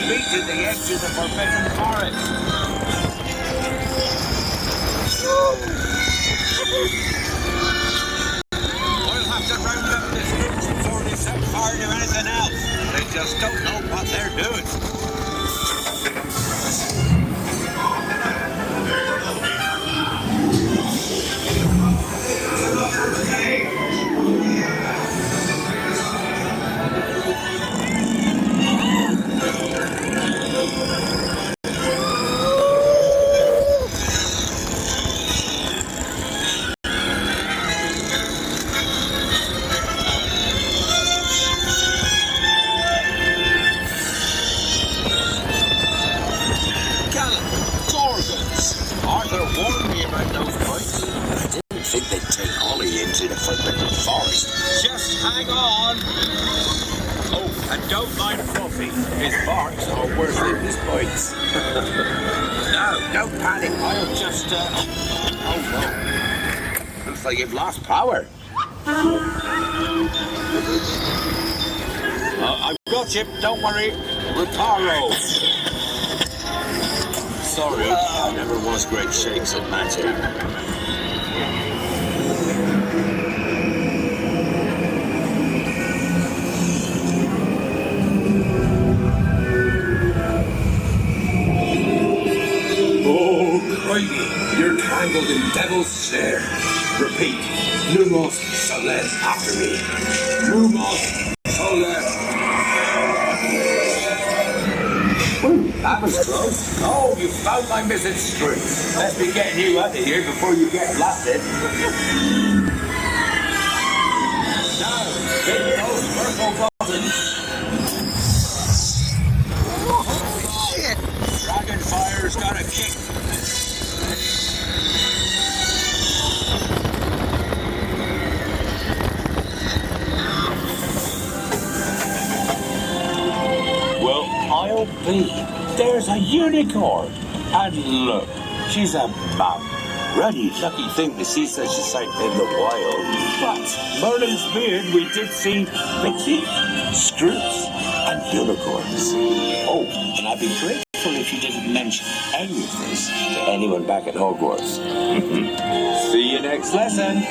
beat at the edge of the forbidden forest. We'll have to round up the scouts before they set fire to anything else. They just don't know what they're doing. Arthur warned me about those bikes. I didn't think they'd take Ollie into the forbidden forest. Just hang on. Oh, and don't mind Fluffy. His barks are worse than his bites. No, don't panic. I'll just, Oh, no. Looks like you've lost power. I've got you. Don't worry. Reparo. Sorry, I never was great shakes at magic. Oh, crikey, you're tangled in devil's snare. Repeat, Lumos Soles after me. Lumos Soles. That was close. Oh, you found my missing screw. Let's be getting you out of here before you get blasted. Now, hit those purple buttons. Holy shit! Dragonfire's got a kick. Well, I'll be. There's a unicorn. And look, she's a mum. Really lucky thing to see such a sight in the wild. But Merlin's beard, we did see pixies, scroots, and unicorns. Oh, and I'd be grateful if you didn't mention any of this to anyone back at Hogwarts. See you next lesson.